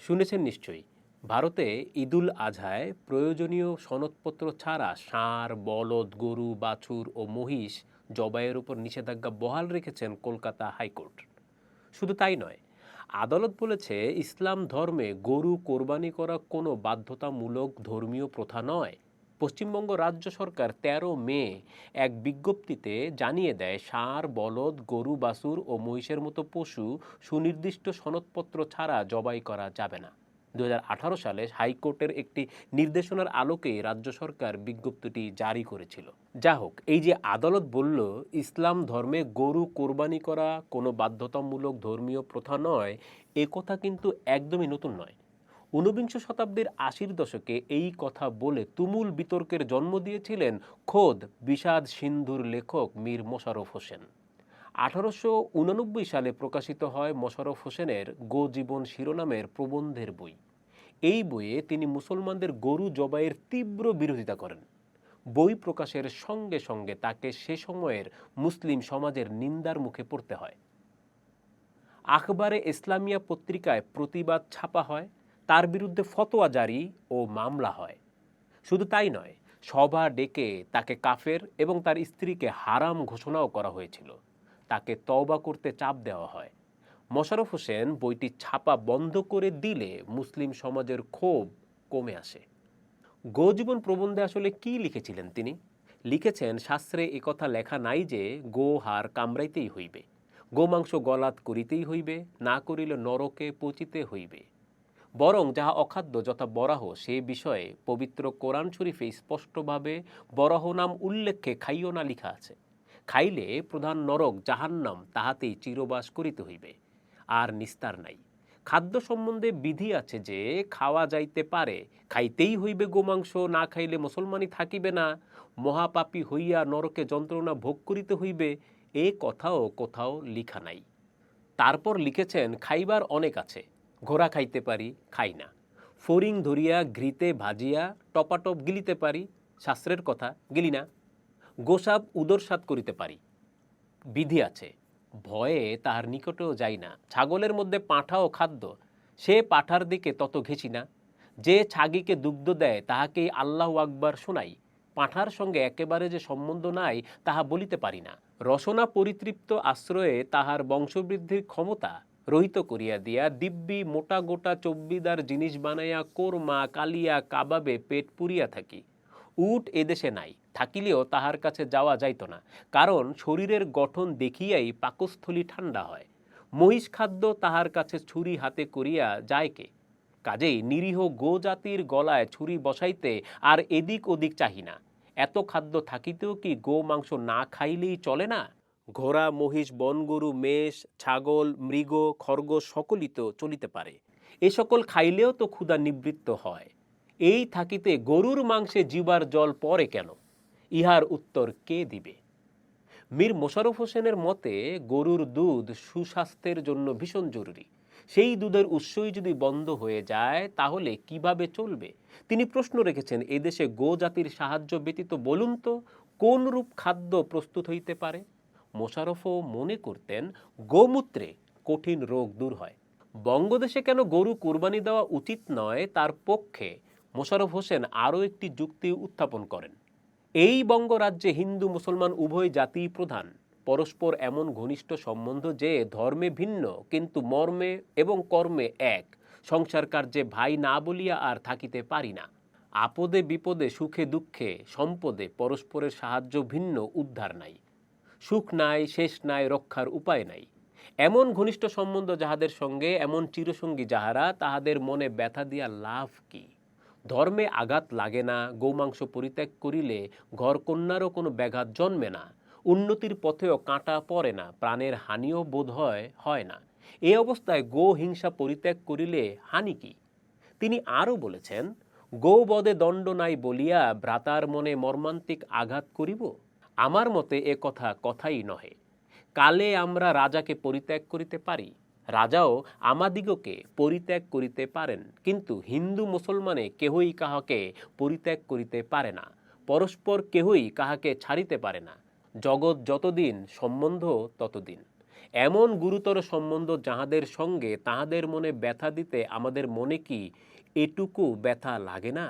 শুনেছেন নিশ্চয়ই, ভারতে ঈদুল আজহায় প্রয়োজনীয় সনদপত্র ছাড়া ষাঁড়, বলদ, গরু, বাছুর ও মহিষ জবাইয়ের উপর নিষেধাজ্ঞা বহাল রেখেছেন কলকাতা হাইকোর্ট। শুধু তাই নয়, আদালত বলেছে ইসলাম ধর্মে গরু কোরবানি করা কোনো বাধ্যতামূলক ধর্মীয় প্রথা নয়। পশ্চিমবঙ্গ রাজ্য সরকার ১৩ মে এক বিজ্ঞপ্তিতে জানিয়ে দেয়, ষাঁড়, বলদ, গরু, বাছুর ও মহিষের মতো পশু সুনির্দিষ্ট সনদপত্র ছাড়া জবাই করা যাবে না। ২০১৮ সালে হাইকোর্টের একটি নির্দেশনার আলোকে রাজ্য সরকার বিজ্ঞপ্তিটি জারি করেছিল। যা হোক, এই যে আদালত বলল ইসলাম ধর্মে গরু কোরবানি করা কোনো বাধ্যতামূলক ধর্মীয় প্রথা নয়, এ কথা কিন্তু একদমই নতুন নয়। ঊনবিংশ শতাব্দীর ৮০-র দশকে এই কথা বলে তুমুল বিতর্কের জন্ম দিয়েছিলেন খোদ বিষাদ সিন্ধুর লেখক মীর মোশাররফ হোসেন। ১৮৮৯ সালে প্রকাশিত হয় মোশাররফ হোসেনের গো জীবন শিরোনামের প্রবন্ধের বই। এই বইয়ে তিনি মুসলমানদের গরু জবাইয়ের তীব্র বিরোধিতা করেন। বই প্রকাশের সঙ্গে সঙ্গে তাকে সে সময়ের মুসলিম সমাজের নিন্দার মুখে পড়তে হয়। আখবারে ইসলামিয়া পত্রিকায় প্রতিবাদ ছাপা হয়, তার বিরুদ্ধে ফতোয়া জারি ও মামলা হয়। শুধু তাই নয়, সভা ডেকে তাকে কাফের এবং তার স্ত্রীকে হারাম ঘোষণাও করা হয়েছিল। তাকে তওবা করতে চাপ দেওয়া হয়। মোশাররফ হোসেন বইটি ছাপা বন্ধ করে দিলে মুসলিম সমাজের ক্ষোভ কমে আসে। গোজীবন প্রবন্ধে আসলে কি লিখেছিলেন তিনি? লিখেছেন, শাস্ত্রে একথা লেখা নাই যে গো হার কামড়াইতেই হইবে, গোমাংস গলাত করিতেই হইবে, না করিলে নরকে পচিতে হইবে। বরং যাহা অখাদ্য যথা বরাহ, সে বিষয়ে পবিত্র কোরআন শরীফে স্পষ্টভাবে বরাহ নাম উল্লেখে খাইও না লিখা আছে। খাইলে প্রধান নরক জাহান্নাম, তাহাতেই চিরবাস করিতে হইবে, আর নিস্তার নাই। খাদ্য সম্বন্ধে বিধি আছে যে খাওয়া যাইতে পারে, খাইতেই হইবে গোমাংস, না খাইলে মুসলমানই থাকিবে না, মহাপাপী হইয়া নরকে যন্ত্রণা ভোগ করিতে হইবে, এ কথাও কোথাও লিখা নাই। তারপর লিখেছেন, খাইবার অনেক আছে, ঘোড়া খাইতে পারি, খাই না, ফড়িং ধরিয়া ঘৃতে ভাজিয়া টপাটপ গিলিতে পারি, শাস্ত্রের কথা, গিলি না, গোসাপ উদরসাৎ করিতে পারি, বিধি আছে, ভয়ে তাহার নিকটেও যাই না, ছাগলের মধ্যে পাঁঠা ও খাদ্য, সে পাঁঠার দিকে তত ঘেঁষি না, যে ছাগিকে দুগ্ধ দেয় তাহাকেই আল্লাহু আকবার শোনাই, পাঁঠার সঙ্গে একেবারে যে সম্বন্ধ নাই তাহা বলিতে পারি না, রসনা পরিতৃপ্ত আশ্রয়ে তাহার বংশবৃদ্ধির ক্ষমতা রহিত করিয়া দিয়া দিব্যি মোটা গোটা চব্বিদার জিনিস বানাইয়া কোরমা, কালিয়া, কাবাবে পেট পুরিয়া থাকি। উট এদেশে নাই, থাকিলেও তাহার কাছে যাওয়া যাইত না, কারণ শরীরের গঠন দেখিয়াই পাকস্থলী ঠান্ডা হয়। মহিষ খাদ্য তাহার কাছে ছুরি হাতে করিয়া যায় কে? কাজেই নিরীহ গো জাতির গলায় ছুরি বসাইতে আর এদিক ওদিক চাহি না। এত খাদ্য থাকিতেও কি গো মাংস না খাইলেই চলে না? ঘোড়া, মহিষ, বনগরু, মেষ, ছাগল, মৃগ, খরগোশ সকলই তো চলিতে পারে। এ সকল খাইলেও তো ক্ষুধা নিবৃত্ত হয়। এই থাকিতে গরুর মাংসে জিবার জল পড়ে কেন? ইহার উত্তর কে দিবে? মীর মোশাররফ হোসেনের মতে গরুর দুধ সুস্বাস্থ্যের জন্য ভীষণ জরুরি। সেই দুধের উৎসই যদি বন্ধ হয়ে যায় তাহলে কিভাবে চলবে? তিনি প্রশ্ন রেখেছেন, এদেশে গো জাতির সাহায্য ব্যতীত বলুন তো কোন রূপ খাদ্য প্রস্তুত হইতে পারে? মোশাররফও মনে করতেন গোমূত্রে কঠিন রোগ দূর হয়। বঙ্গদেশে কেন গরু কুরবানি দেওয়া উচিত নয় তার পক্ষে মোশাররফ হোসেন আরও একটি যুক্তি উত্থাপন করেন। এই বঙ্গরাজ্যে হিন্দু মুসলমান উভয় জাতিই প্রধান, পরস্পর এমন ঘনিষ্ঠ সম্বন্ধ যে ধর্মে ভিন্ন কিন্তু মর্মে এবং কর্মে এক, সংসার কার্যে ভাই না বলিয়া আর থাকিতে পারি না। আপদে বিপদে সুখে দুঃখে সম্পদে পরস্পরের সাহায্য ভিন্ন, উদ্ধার নাই, সুখ নাই, শেষ নাই, রক্ষার উপায় নাই। এমন ঘনিষ্ঠ সম্বন্ধ যাহাদের সঙ্গে, এমন চিরসঙ্গী যাহারা, তাহাদের মনে ব্যথা দিয়া লাভ কি? ধর্মে আঘাত লাগে না, গোমাংস পরিত্যাগ করিলে ঘর কন্যারও কোনো ব্যাঘাত জন্মে না, উন্নতির পথেও কাঁটা পড়ে না, প্রাণের হানিও বোধ হয় না। এই অবস্থায় গো হিংসা পরিত্যাগ করিলে হানি কি? তিনি আরও বলেছেন, গো বদে দণ্ড নাই বলিয়া ভ্রাতার মনে মর্মান্তিক আঘাত করিব? আমার মতে এ কথা কথাই নহে। কালে আমরা রাজাকে পরিত্যাগ করিতে পারি, রাজাও আমাদিগকে পরিত্যাগ করিতে পারেন, কিন্তু হিন্দু মুসলমানে কেহই কাহাকে পরিত্যাগ করিতে পারে না, পরস্পর কেহই কাহাকে ছাড়িতে পারে না। জগৎ যতদিন সম্বন্ধ ততদিন। এমন গুরুতর সম্বন্ধ যাহাদের সঙ্গে তাহাদের মনে ব্যথা দিতে আমাদের মনে কি এটুকু ব্যথা লাগে না?